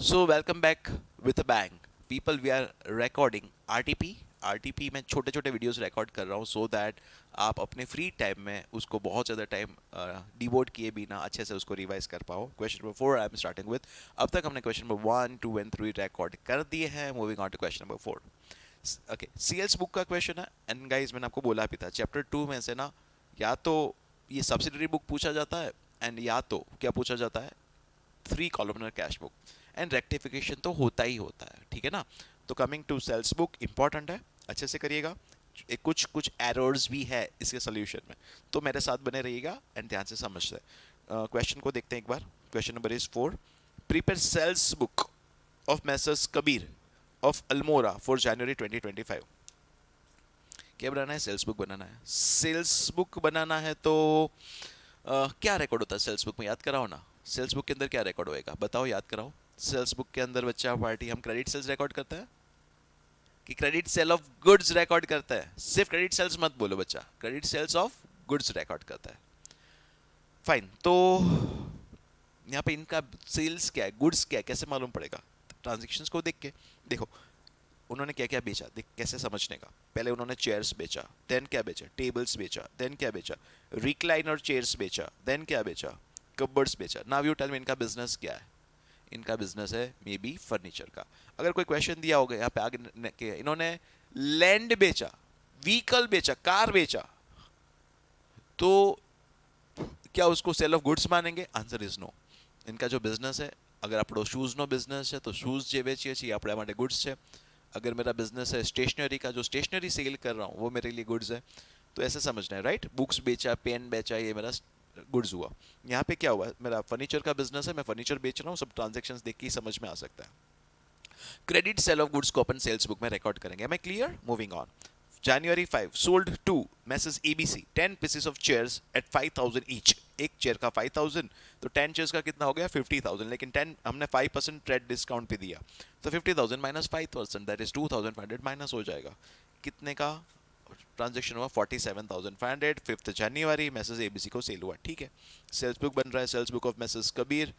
So welcome back with a bang. People, we are recording RTP. RTP में छोटे छोटे videos record कर रहा हूँ सो दैट आप अपने फ्री टाइम में उसको बहुत ज़्यादा टाइम डिवोट किए बिना अच्छे से उसको रिवाइज कर पाओ. Question number 4 I am starting with. अब तक हमने क्वेश्चन नंबर 1, 2 एंड 3 रिकॉर्ड कर दिए हैं. Moving on to question number 4. Okay, sales book का क्वेश्चन है. एंड गाइस, मैंने आपको बोला भी था चैप्टर 2 में से ना या तो ये सब्सिडरी बुक पूछा जाता है एंड या तो क्या पूछा जाता है, 3 columnar cash book. And rectification तो होता ही होता है, ठीक है ना. तो coming to sales book important है, अच्छे से करिएगा. कुछ कुछ एरर्स भी है इसके सोल्यूशन में, तो मेरे साथ बने रहिएगा एंड ध्यान से समझते हैं. क्वेश्चन को देखते हैं एक बार. Question number is 4. Prepare sales book of messrs Kabir of Almora for January 2025. क्या बनाना है? सेल्स बुक बनाना है. सेल्स बुक बनाना है तो क्या रिकॉर्ड होता है सेल्स बुक में? याद कराओ ना. सेल्स बुक के अंदर क्या रिकॉर्ड होएगा? बताओ, याद कराओ. सेल्स बुक के अंदर बच्चा पार्टी हम क्रेडिट सेल्स रिकॉर्ड करते हैं कि credit sale of goods record करता है? सिर्फ क्रेडिट सेल्स मत बोलो बच्चा, credit sales of goods record करता है. फाइन. तो यहाँ पे इनका सेल्स क्या है, गुड्स क्या है, कैसे मालूम पड़ेगा? ट्रांजेक्शन्स को देख के देखो उन्होंने क्या क्या बेचा. देख कैसे समझने का. पहले उन्होंने चेयर्स बेचा, देन क्या बेचा? टेबल्स बेचा, देन क्या बेचा? रिक्लाइनर चेयर्स बेचा, देन क्या बेचा? कबर्ड्स बेचा. नाउ यू टेल मी इनका बिजनेस क्या है. इनका बिजनेस है मे बी फर्नीचर का. अगर कोई क्वेश्चन दिया होगा यहाँ पे आगे इन्होंने लैंड बेचा, व्हीकल बेचा, कार बेचा, तो क्या उसको सेल ऑफ गुड्स मानेंगे? Answer is no. इनका जो बिजनेस है, अगर આપણો શૂઝનો બિઝનેસ છે તો શૂઝ જે વેચીએ છીએ આપણા માટે ગુડ્સ છે. अगर मेरा बिजनेस है स्टेशनरी का, जो स्टेशनरी सेल कर रहा हूँ वो मेरे लिए गुड्स है. तो ऐसे समझना है, राइट. बुक्स बेचा, पेन बेचा, ये मेरा गुड्स हुआ. यहाँ पे क्या हुआ? मेरा फर्नीचर का बिजनेस है, मैं फर्नीचर बेच रहा हूँ. सब ट्रांजेक्शन्स देख के ही समझ में आ सकता है. क्रेडिट सेल ऑफ गुड्स को अपन सेल्स बुक में रिकॉर्ड करेंगे. Am I clear? Moving on. January 5 sold to Mrs. ABC 10 pieces of chairs at 5,000 each. एक चेयर का 5,000, तो 10 चेयर्स का कितना हो गया? 50,000. लेकिन 10 हमने 5% ट्रेड डिस्काउंट पे दिया, तो 50,000 माइनस 5%, दैट इज 2,500 माइनस हो जाएगा. कितने का ट्रांजेक्शन हुआ? 47,500. 5th जनवरी मैसेज एबीसी को सेल हुआ. ठीक है, सेल्स बुक बन रहा है. Sales book of Messrs Kabir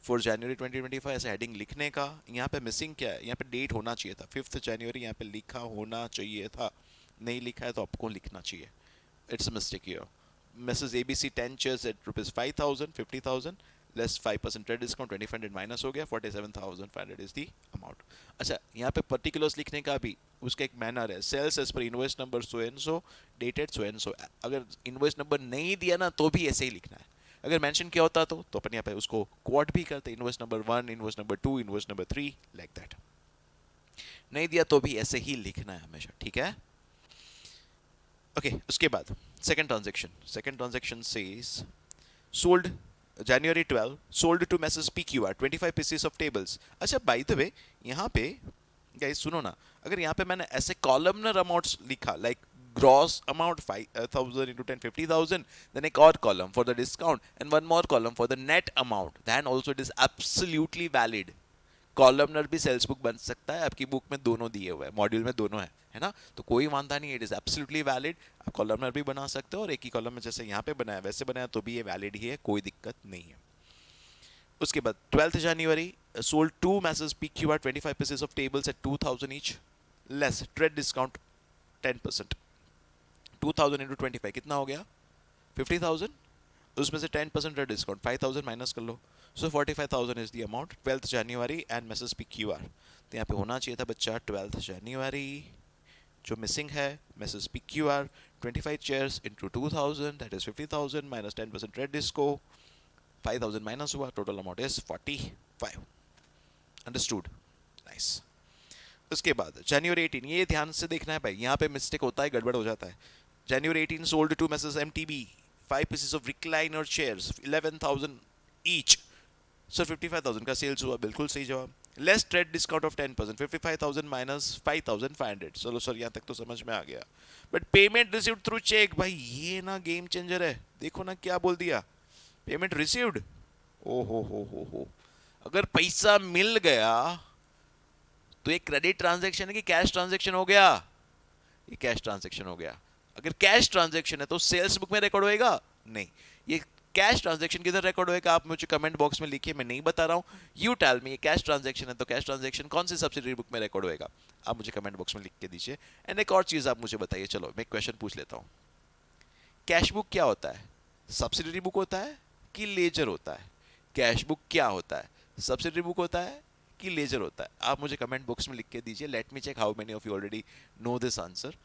for January 2025. ऐसे हेडिंग लिखने का. यहाँ पे मिसिंग क्या है? यहाँ पे डेट होना चाहिए था 5th जनवरी, यहाँ पे लिखा होना चाहिए था. नहीं लिखा है तो आपको लिखना चाहिए. It's mistake here. Mrs. ABC 10 chairs at rupees 5,000, 50,000 less 5% trade discount, 2,500 minus हो गया, 47,500 इज दी अमाउंट. अच्छा, यहाँ पे पर्टिकुलर्स लिखने का भी उसका एक मैनर है. Sales as per invoice number so and so, dated so and so. अगर इनवॉइस नंबर नहीं दिया ना तो भी ऐसे ही लिखना है. अगर मेंशन किया होता तो अपन यहाँ पे उसको क्वाट भी करते. Invoice number 1, invoice number 2, invoice number 3, like that. नहीं दिया तो भी ऐसे ही लिखना है हमेशा, ठीक है. ओके, उसके बाद second transaction. Second transaction says sold January 12 sold to Mrs. PQR 25 pieces of tables. अच्छा, बाय द वे यहाँ पे गाइस सुनो ना, अगर यहाँ पे मैंने ऐसे कॉलमनर अमाउंट्स लिखा like gross amount 5,000 into 10 50,000, then एक और column for the discount and one more column for the net amount, then also it is absolutely valid. Columnar भी सेल्स बुक बन सकता है. आपकी बुक में दोनों दिए हुए हैं, मॉड्यूल में दोनों है ना, तो कोई वांधा नहीं. It is absolutely valid. आप कॉलमनर भी बना सकते हो और एक ही कॉलम में जैसे यहाँ पे बनाया वैसे बनाया तो भी ये वैलिड ही है, कोई दिक्कत नहीं है. उसके बाद 12th January sold two masses PQR 25 pieces of tables at 2,000 each, less trade discount 10%. 2,000 into 25 कितना हो गया? 50,000. उसमें से 10% ट्रेड डिस्काउंट 5,000 माइनस कर लो, सो 45,000 is the amount. 12th January and message PQR. तो यहाँ पे होना चाहिए था बच्चा 12th जनवरी. जो मिसिंग है messrs PQR 25 chairs into 2,000, that is 50,000 minus 10% trade discount, 5,000 minus हुआ, total amount is 45. Understood? Nice. उसके बाद जनवरी 18, ये ध्यान से देखना है भाई, यहाँ पे मिस्टेक होता है, गड़बड़ हो जाता है. January 18 sold to Messrs MTB 5 pieces of recliner chairs 11,000 each, sir 55,000 का सेल्स हुआ. बिल्कुल सही जवाब. Less trade discount of 10%, 55,000 minus 5,500. चलो सर, यहाँ तक तो समझ में आ गया. But payment received through cheque, भाई ये ना गेम चेंजर है. देखो ना क्या बोल दिया, पेमेंट रिसीव्ड. ओ हो. अगर पैसा मिल गया तो ये क्रेडिट ट्रांजैक्शन है कि कैश ट्रांजैक्शन हो गया? ये कैश ट्रांजैक्शन हो गया. अगर कैश ट्रांजैक्शन है तो सेल्स बुक में रिकॉर्ड होएगा? नहीं, ये कैश ट्रांजैक्शन किधर रिकॉर्ड होएगा, आप मुझे कमेंट बॉक्स में लिखिए, मैं नहीं बता रहा हूँ। You tell me, cash transaction है तो कैश ट्रांजैक्शन कौन सी सब्सिडरी बुक में रिकॉर्ड होएगा, आप मुझे कमेंट बॉक्स में लिख के दीजिए। एंड एक और चीज़ आप मुझे बताइए, चलो मैं एक क्वेश्चन पूछ लेता हूँ, कैश बुक क्या होता है, सब्सिडरी बुक होता है कि लेजर होता है? कैश बुक क्या होता है, सब्सिडरी बुक होता है कि लेजर होता है? आप मुझे कमेंट बॉक्स में लिख के दीजिए। Let me check how many of you already know this answer.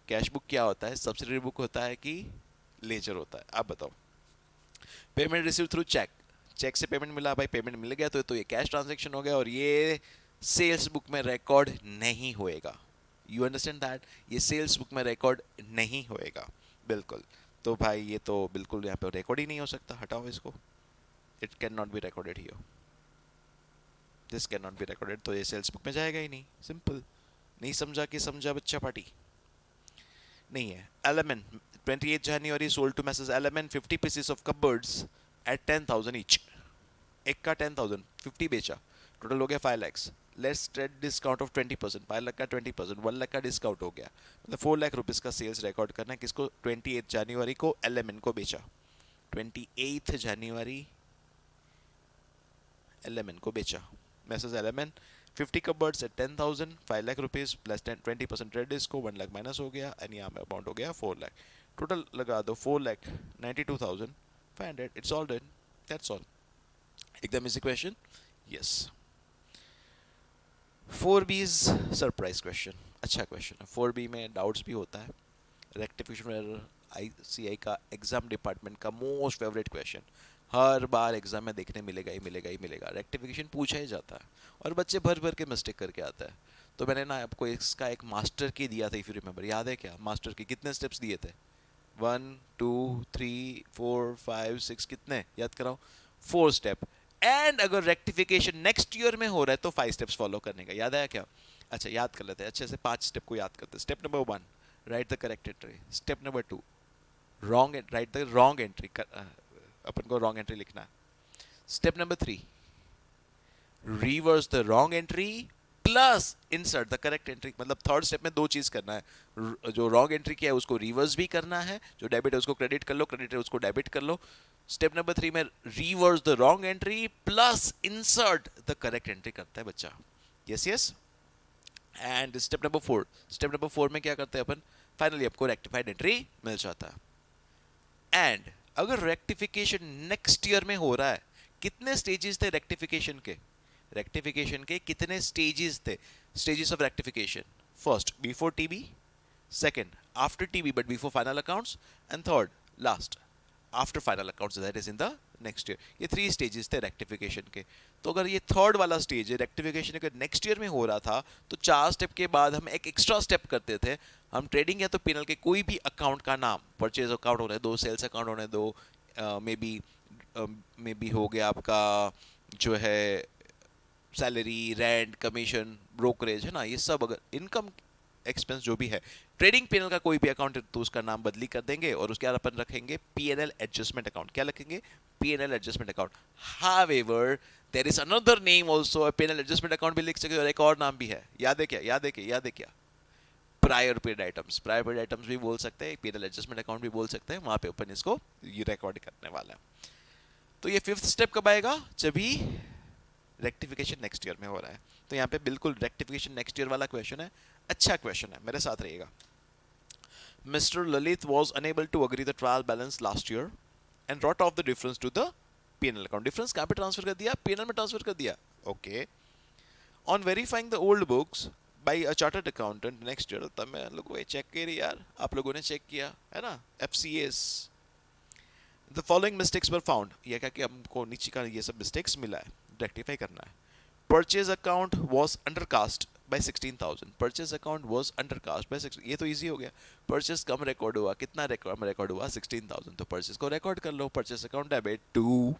Cash book क्या होता है, सब्सिडरी बुक होता है कि लेजर होता है, आप बताओ। Payment receive through cheque, cheque से पेमेंट मिला भाई, पेमेंट मिल गया तो ये कैश ट्रांजैक्शन हो गया और ये सेल्स बुक में रिकॉर्ड नहीं होएगा। यू अंडरस्टैंड दैट, ये सेल्स बुक में रिकॉर्ड नहीं होएगा, बिल्कुल। तो भाई ये तो बिल्कुल यहाँ पे रिकॉर्ड ही नहीं हो सकता, हटाओ इसको, it can not be recorded here, this can not be recorded, तो ये सेल्स बुक में जाएगा ही नहीं, सिंपल। नहीं समझा कि समझा बच्चा पार्टी नहीं है। Element 28 January sold to Mrs. Element 50 pieces of cupboards at 10,000 each। एक का 10,000, 50 बेचा, टोटल हो गया 5 lakhs। Let's trade discount of 20%, 5 lakh का 20%, 1 लाख का डिस्काउंट हो गया, मतलब 4 लाख रुपीस का सेल्स रिकॉर्ड करना है। किसको? 28 जनवरी को एलिमेंट को बेचा, 28 जनवरी एलिमेंट को बेचा, Messrs element 50 cupboards at 10,000, 5 lakh rupees plus 20% trade discount, 1 lakh minus हो गया, एंड यहाँ में अमाउंट हो गया 4 लाख। टोटल लगा दो 4,92,500, it's all done, that's all. एकदम easy question, yes. 4B is surprise question, अच्छा क्वेश्चन है। 4B में डाउट्स भी होता है, रेक्टिफिकेशन एरर ICI का एग्जाम डिपार्टमेंट का मोस्ट फेवरेट क्वेश्चन, हर बार एग्जाम में देखने मिलेगा ही मिलेगा ही मिलेगा। रेक्टिफिकेशन पूछा ही जाता है और बच्चे भर भर के मिस्टेक करके आता है। तो मैंने ना आपको इसका एक मास्टर की दिया था, इफ यू रिमेंबर, याद है क्या? मास्टर की कितने स्टेप्स दिए थे? 1 2 3 4 5 6, कितने याद कराओ? 4 स्टेप। एंड अगर रेक्टिफिकेशन नेक्स्ट ईयर में हो रहा है तो 5 स्टेप्स फॉलो करने का, याद है क्या? अच्छा याद कर लेते हैं अच्छे से, 5 स्टेप को याद करते हैं। Step number 1, write the correct entry. Step number 2, write the wrong entry, अपन को रॉन्ग एंट्री लिखना है। Step number 3, reverse the wrong entry plus insert the correct entry. मतलब थर्ड स्टेप में 2 चीज करना है, जो रॉन्ग एंट्री किया है उसको रिवर्स भी करना है, जो डेबिट है उसको क्रेडिट कर लो, क्रेडिट है उसको डेबिट कर लो। स्टेप नंबर 3 में reverse the wrong entry plus insert the correct entry करता है बच्चा, yes yes. And step number 4, step number 4 में क्या करते हैं अपन? फाइनली आपको रेक्टिफाइड एंट्री मिल जाता है। एंड अगर रेक्टिफिकेशन नेक्स्ट ईयर में हो रहा है, कितने स्टेजेस थे रेक्टिफिकेशन के? रेक्टिफिकेशन के कितने स्टेजेस थे? Stages of rectification, first before TB, second after TB but before final accounts, and third last after final accounts, that is in the next year. ये 3 स्टेजेस थे रेक्टिफिकेशन के। तो अगर ये थर्ड वाला स्टेज है रेक्टिफिकेशन अगर नेक्स्ट ईयर में हो रहा था, तो 4 स्टेप के बाद हम एक एक्स्ट्रा स्टेप करते थे। हम ट्रेडिंग या तो पिनल के कोई भी अकाउंट का नाम, परचेज अकाउंट होने दो, सेल्स अकाउंट होने दो, मे बी हो गया आपका जो है सैलरी, रेंट, कमीशन, ब्रोकरेज, है ना, ये सब अगर इनकम एक्सपेंस जो भी है, ट्रेडिंग पीएनएल का कोई भी अकाउंट है तो उसका नाम बदली कर देंगे और उसके बाद अपन रखेंगे पीएनएल एडजस्टमेंट अकाउंट। क्या रखेंगे? PNL adjustment account. However there is another name also, PNL adjustment account भी लिख सकते हो और एक और नाम भी है, याद है क्या? याद है क्या? याद है क्या? Prior period items, prior period items भी बोल सकते हैं, पीएनएल एडजस्टमेंट अकाउंट भी बोल सकते हैं। वहां पे अपन इसको रिकॉर्ड करने वाला है। तो ये 5th स्टेप कब आएगा? जब भी रेक्टिफिकेशन नेक्स्ट ईयर में हो रहा है। तो यहाँ पे बिल्कुल रेक्टिफिकेशन नेक्स्ट ईयर वाला क्वेश्चन है, अच्छा क्वेश्चन है, मेरे साथ रहिएगा। Mister Lalit was unable to agree the trial balance last year and wrote off the difference to the P&L account। Difference कहाँ पे ट्रांसफर कर दिया? P&L में ट्रांसफर कर दिया, okay. On verifying the old books by a chartered accountant next year, तब मैं लोगों को चेक करी यार, आप लोगों ने चेक किया है ना, FCAs, the following mistakes were found। ये क्या कि हमको नीचे का ये सब मिस्टेक्स मिला है, रेक्टिफाई करना है। Purchase account was undercast by 16,000। Purchase account was undercast by 16, ये तो इजी हो गया। Purchase कम रिकॉर्ड हुआ, कितना रिकॉर्ड हुआ? 16,000। तो Purchase को रिकॉर्ड कर लो, Purchase account debit to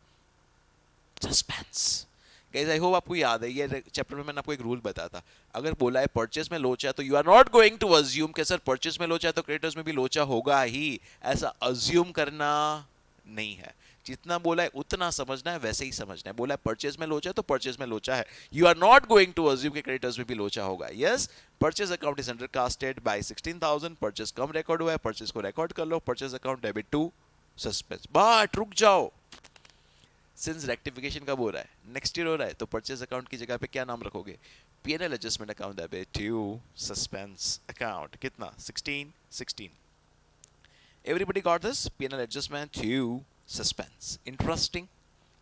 suspense. Guys I hope आपको याद है, ये चैप्टर में मैंने आपको एक रूल बताया था, अगर बोला है परचेस में लोचा है तो you are not going to assume कि सर परचेस में लोचा है तो क्रेडिटर्स में भी लोचा होगा ही, ऐसा अज्यूम करना नहीं है। जितना बोला है उतना समझना है, वैसे ही समझना है। बोला है परचेज में लोचा है तो परचेज में लोचा है, you are not going to assume कि क्रेडिटर्स में भी लोचा होगा। Yes, purchase account is undercasted by 16,000, purchase कम रिकॉर्ड हुआ है, परचेज को रिकॉर्ड कर लो, purchase account debit to suspense, but रुक जाओ, सिंस रेक्टिफिकेशन कब हो रहा है, नेक्स्ट ईयर हो रहा है, तो परचेज अकाउंट की जगह पे क्या नाम रखोगे, PNL adjustment account debit to suspense account, कितना 16 16। Everybody got this? P&L adjustment to suspense. Interesting?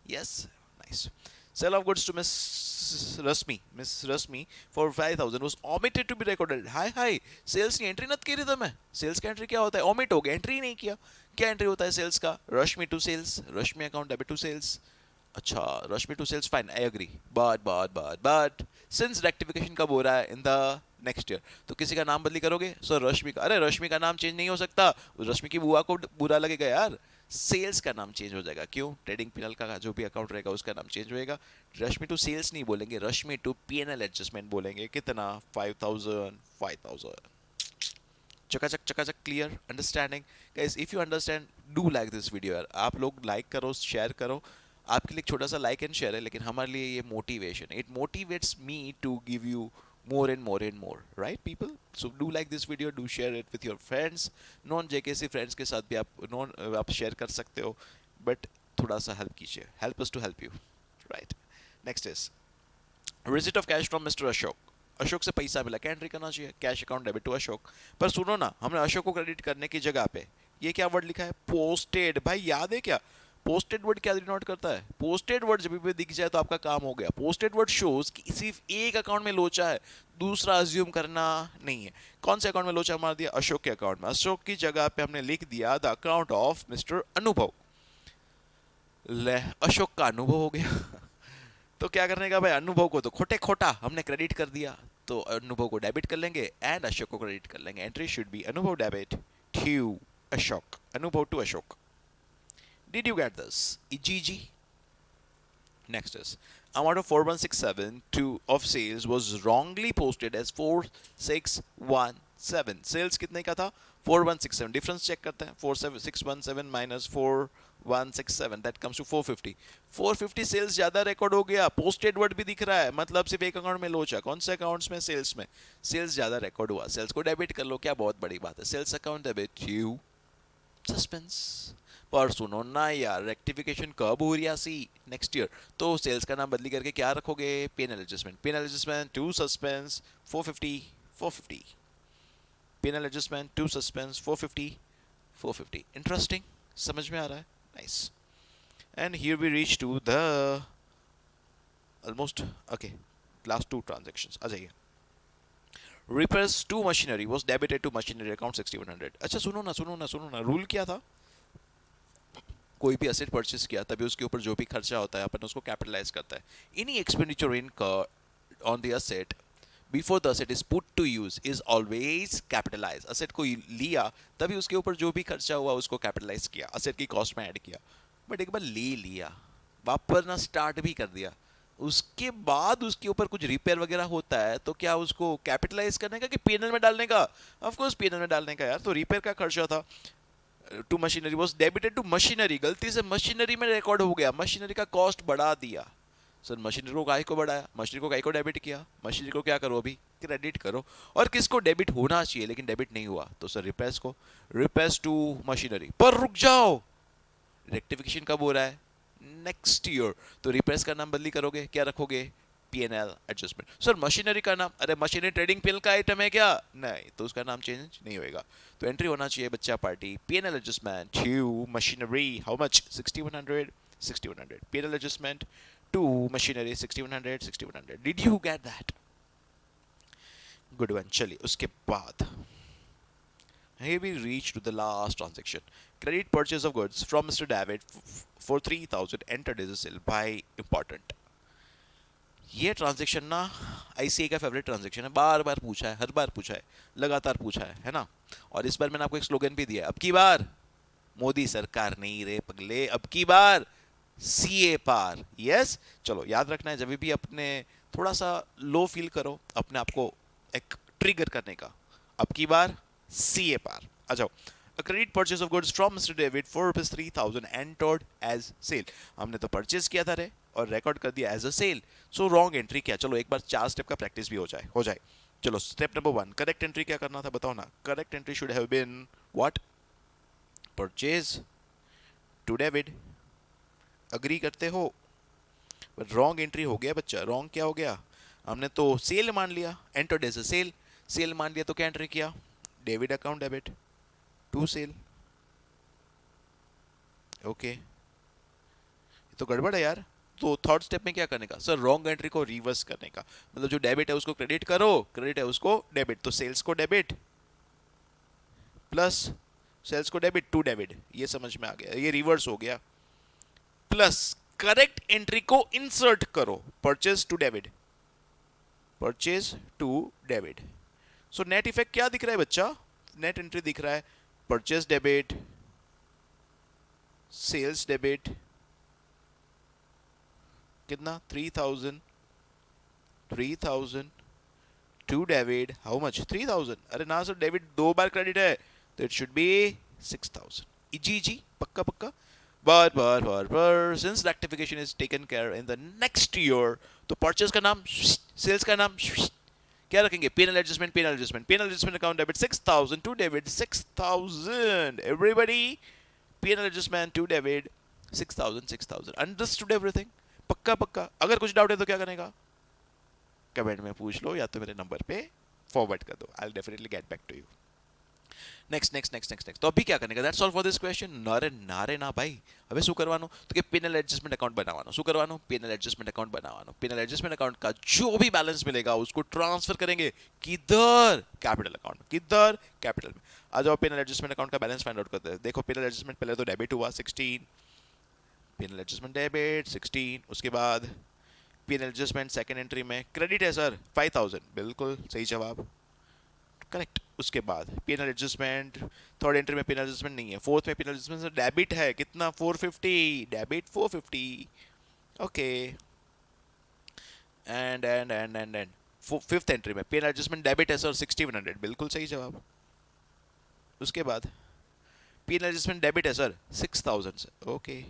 Yes? Nice. Sale of goods to Miss Rasmi. Miss Rasmi for 5,000 was omitted to be recorded. Hi, hi. Sales की entry नत करी था मैं. Sales का entry क्या होता है? Omit हो गया. एंट्री नहीं किया. क्या एंट्री होता है सेल्स का? Rashmi to sales. Rashmi account debit to sales. अच्छा, Rashmi to sales, fine, I agree, but since rectification कब हो रहा है, इन द नेक्स्ट ईयर, तो किसी का नाम बदली करोगे, सो रश्मि का, अरे रश्मि का नाम चेंज नहीं हो सकता, रश्मि की बुआ को बुरा लगेगा यार, सेल्स का नाम चेंज हो जाएगा, क्यों, ट्रेडिंग पीएनएल का जो भी अकाउंट रहेगा उसका नाम चेंज होएगा, रश्मि टू सेल्स नहीं बोलेंगे, रश्मि टू पीएनएल एडजस्टमेंट बोलेंगे, कितना 5,000 चकाचक clear understanding guys, if you understand do like this video यार, आप लोग लाइक करो, शेयर करो, आपके लिए छोटा सा लाइक एंड शेयर है, लेकिन हमारे लिए ये motivation, it motivates me to give you more and more, right people? So do like this video, do share it with your friends, non JKC friends के साथ भी आप शेयर कर सकते हो, बट थोड़ा सा हेल्प कीजिए, help us to help you, right. Next is receipt of cash from mister Ashok, Ashok से पैसा मिला, क्या एंट्री करना चाहिए, cash account debit to Ashok, पर सुनो ना, हमने अशोक को क्रेडिट करने की जगह पे ये क्या वर्ड लिखा है, पोस्टेड, भाई याद है क्या, पोस्टेड वर्ड क्या डिनोट करता है, पोस्टेड वर्ड जब भी दिख जाए तो आपका काम हो गया, पोस्टेड वर्ड शोज कि सिर्फ एक अकाउंट में लोचा है, दूसरा अज्यूम करना नहीं है, कौन से अकाउंट में लोचा मार दिया, अशोक के अकाउंट में, अशोक की जगह पे हमने लिख दिया द अकाउंट ऑफ मिस्टर अनुभव, ले अशोक का अनुभव हो गया तो क्या करने का भाई, अनुभव को तो खोटे खोटा हमने क्रेडिट कर दिया, तो अनुभव को डेबिट कर लेंगे एंड अशोक को क्रेडिट कर लेंगे, entry should be Anubhav debit to Ashok, Anubhav to Ashok. Did you get this? EGG. Next is amount of 4167 to of sales was wrongly posted as 4617. Sales कितने का था? 4167. Difference check करते हैं. 47617 minus 4167. That comes to 450. 450 sales ज़्यादा record हो गया. Posted word भी दिख रहा है. मतलब सिर्फ एक अकाउंट में लोचा. कौन से अकाउंट्स में? सेल्स में. सेल्स ज़्यादा रिकॉर्ड हुआ. सेल्स को डेबिट कर लो. क्या बहुत बड़ी बात है. Sales account debit you suspense, पर सुनो ना यार, रेक्टिफिकेशन कब हो रही है सी, नेक्स्ट ईयर, तो सेल्स का नाम बदली करके क्या रखोगे, PNL adjustment to suspense 450 P N L adjustment to suspense 450 interesting, समझ में आ रहा है, nice. And here we reach to the almost okay last two transactions, आ जाइए। repairs to machinery was debited to machinery account 6100। अच्छा सुनो ना, रूल क्या था, कोई भी असेट परचेस किया तभी उसके ऊपर जो भी खर्चा होता है अपन उसको कैपिटलाइज करता है, any expenditure incurred on the asset before the asset is put to use is always capitalise, asset को लिया तभी उसके ऊपर जो भी खर्चा हुआ उसको कैपिटलाइज किया, असेट की कॉस्ट में ऐड किया, बट एक बार ले लिया वापरना स्टार्ट भी कर दिया, उसके बाद उसके ऊपर कुछ रिपेयर वगैरह होता है तो क्या उसको कैपिटलाइज करने का कि पीएनएल में डालने का, ऑफ कोर्स पीएनएल में डालने का यार, तो रिपेयर का खर्चा था to machinery was debited to machinery, गलती से मशीनरी में रिकॉर्ड हो गया, मशीनरी का कॉस्ट बढ़ा दिया, सर मशीनरी को काय को बढ़ाया, मशीनरी को काय को डेबिट किया, मशीनरी को क्या करो अभी क्रेडिट करो, और किसको डेबिट होना चाहिए लेकिन डेबिट नहीं हुआ, तो सर रिपेयर्स को, रिपेयर्स टू मशीनरी, पर रुक जाओ, रेक्टिफिकेशन कब हो रहा है, नेक्स्ट ईयर, तो रिपेयर्स का नाम बदली करोगे, क्या रखोगे, पीएनएल एडजस्टमेंट, सर मशीनरी का नाम, अरे मशीनरी ट्रेडिंग पीएनएल का आइटम है क्या, नहीं, तो उसका नाम चेंज नहीं होएगा, तो एंट्री होना चाहिए बच्चा party PNL adjustment to machinery, how much 6100 PNL adjustment to machinery 6100। Did you get that, good one. चलिए उसके बाद here we reach to the last transaction, credit purchase of goods from Mr. David for 3000 entered as a sale by important। ये transaction ना ICI का favourite transaction है, बार बार पूछा है, हर बार पूछा है, लगातार पूछा है ना, और इस बार मैंने आपको एक स्लोगन भी दिया है, अब की बार मोदी सरकार नहीं रे पगले, अब की बार सीए पार, यस। चलो याद रखना है, जब भी अपने थोड़ा सा लो फील करो अपने आप को एक ट्रिगर करने का, अब की बार सीए पार, आ जाओ। A credit purchase of goods from Mr. David for ₹3000 entered as sale। हमने तो परचेज किया था रे और रिकॉर्ड कर दिया as a sale, so wrong entry क्या, चलो एक बार 4 स्टेप का प्रैक्टिस भी हो जाए। चलो स्टेप नंबर 1, करेक्ट एंट्री क्या करना था बताओ ना, correct entry should have been what, purchase to debit, agree करते हो? रॉन्ग एंट्री हो गया बच्चा। रॉन्ग क्या हो गया? हमने तो सेल मान लिया, entered as a sale, sale मान लिया तो क्या एंट्री किया? Debit account debit to sale. Okay, तो गड़बड़ है यार। तो थर्ड स्टेप में क्या करने का सर? रॉन्ग एंट्री को रिवर्स करने का, मतलब जो डेबिट है उसको क्रेडिट करो, क्रेडिट है उसको डेबिट, तो सेल्स को डेबिट प्लस सेल्स को डेबिट टू डेबिट, ये समझ में आ गया, ये रिवर्स हो गया। प्लस करेक्ट एंट्री को इंसर्ट करो, purchase to debit, purchase to debit. So net effect क्या दिख रहा है बच्चा? नेट एंट्री दिख रहा है परचेज डेबिट, सेल्स डेबिट, कितना? 3000, 3000 टू डेबिट, हाउ मच? 3000। अरे ना सर, डेबिट दो बार क्रेडिट है, तो इट शुड बी 6000। जी जी, पक्का पक्का। पर since rectification is taken care in the next year, तो परचेज का नाम, सेल्स का नाम क्या रखेंगे? PNL adjustment, PNL adjustment, PNL adjustment account debit 6000 to debit 6000। Everybody, PNL adjustment to debit 6000, 6000। Understood everything? पक्का पक्का। अगर कुछ डाउट है तो क्या करनेगा? कमेंट में पूछ लो या तो मेरे नंबर पे फॉरवर्ड कर दो, I will definitely get back to you. Next next next next next, तो अभी क्या करने का? That's all for this question. नारे नारे ना ભાઈ, હવે શું કરવાનું? તો કે પેનલ એડજસ્ટમેન્ટ અકાઉન્ટ બનાવવાનો। શું કરવાનું? પેનલ એડજસ્ટમેન્ટ અકાઉન્ટ બનાવવાનો। પેનલ એડજસ્ટમેન્ટ અકાउंट का जो भी बैलेंस मिलेगा उसको ट्रांसफर करेंगे किधर? Capital account. किधर? कैपिटल में। आ जाओ, पेनल एडजस्टमेंट अकाउंट का बैलेंस फाइंड आउट करते हैं। देखो, पेनल एडजस्टमेंट पहले तो डेबिट हुआ 16, पेनल एडजस्टमेंट डेबिट 16, उसके बाद पेनल एडजस्टमेंट सेकंड एंट्री में क्रेडिट है सर 5000, बिल्कुल सही जवाब, करेक्ट। उसके बाद पेनल एडजस्टमेंट थर्ड एंट्री में पेनल एडजस्टमेंट नहीं है, फोर्थ में पेनल एडजस्टमेंट डेबिट है, कितना? 450, debit 450। Okay, and fifth entry में पेनल एडजस्टमेंट डेबिट है सर 6100, बिल्कुल सही जवाब। उसके बाद पेनल एडजस्टमेंट डेबिट है sir 6000, okay,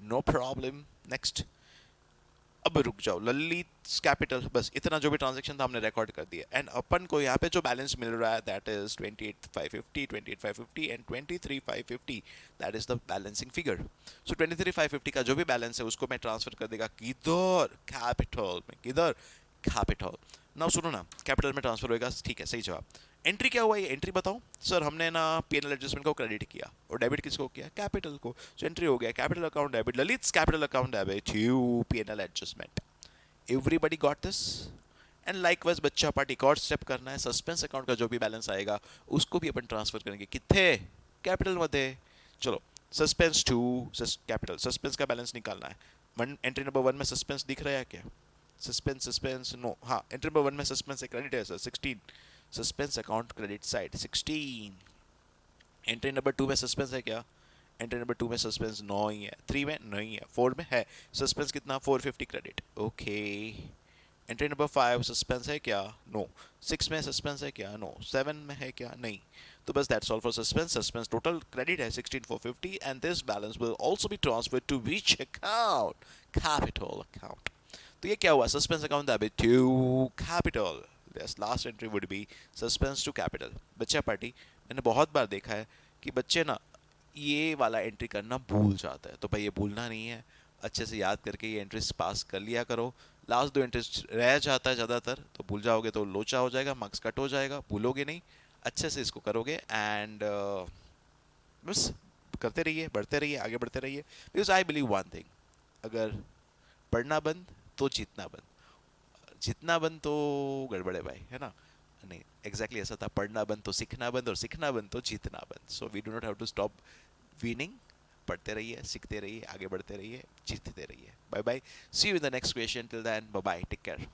no problem. Next, अब रुक जाओ, ललित कैपिटल, बस इतना जो भी ट्रांजैक्शन था हमने रिकॉर्ड कर दिया। एंड अपन को यहाँ पे जो बैलेंस मिल रहा है that is 28550, 28550 and 23550, that is the balancing figure. So 23550 का जो भी बैलेंस है उसको मैं ट्रांसफर कर देगा किधर? कैपिटल में। किधर? कैपिटल। ना सुनो ना, कैपिटल में ट्रांसफर होएगा, ठीक है, सही जवाब। एंट्री क्या हुआ? ये एंट्री बताओ सर। हमने ना पेनल एडजस्टमेंट को क्रेडिट किया और डेबिट किसको किया? कैपिटल को। सो एंट्री हो गया capital account debit, Lalit capital account debit to PNL adjustment. Everybody got this? And likewise बच्चा पार्ट एक और स्टेप करना है, सस्पेंस अकाउंट का जो भी बैलेंस आएगा उसको भी अपन ट्रांसफर करेंगे किथे? कैपिटल मध्ये। चलो, सस्पेंस टू कैपिटल, सस्पेंस का बैलेंस निकालना है। वन एंट्री नंबर 1 में सस्पेंस दिख रहा है क्या? सस्पेंस सस्पेंस नो, हाँ, एंट्री नंबर 1 में सस्पेंस क्रेडिट है sir 16, suspense account credit side 16। Entry number 2 में सस्पेंस है क्या? एंट्री नंबर 2 में सस्पेंस नो ही है, 3 में नहीं है, 4 में है सस्पेंस, कितना? 450 credit, okay. Entry number 5 suspense है क्या? नो। 6 में सस्पेंस है क्या? नो। 7 में है क्या? नहीं। तो बस that's all for suspense. Suspense total credit है 16450 and this balance will also be transferred to which account? Capital account. तो ये क्या हुआ? Suspense account debit to capital. Yes, last entry would be suspense to capital. बच्चा party, मैंने बहुत बार देखा है कि बच्चे ना ये वाला एंट्री करना भूल जाता है, तो भाई ये भूलना नहीं है, अच्छे से याद करके ये एंट्रीज पास कर लिया करो। लास्ट 2 एंट्रीज रह जाता है ज़्यादातर, तो भूल जाओगे तो लोचा हो जाएगा, मार्क्स कट हो जाएगा, भूलोगे नहीं, अच्छे से इसको करोगे। एंड बस करते रहिए, बढ़ते रहिए, आगे बढ़ते रहिए। Because I believe one thing, अगर पढ़ना बंद तो जीतना बंद, जीतना बंद तो गड़बड़ है भाई, है ना? नहीं, एग्जैक्टली ऐसा था, पढ़ना बंद तो सीखना बंद, और सीखना बंद तो जीतना बंद। So we do not have to stop winning. पढ़ते रहिए, सीखते रहिए, आगे बढ़ते रहिए, जीतते रहिए। Bye bye, see you in the next question, till then bye bye, take care.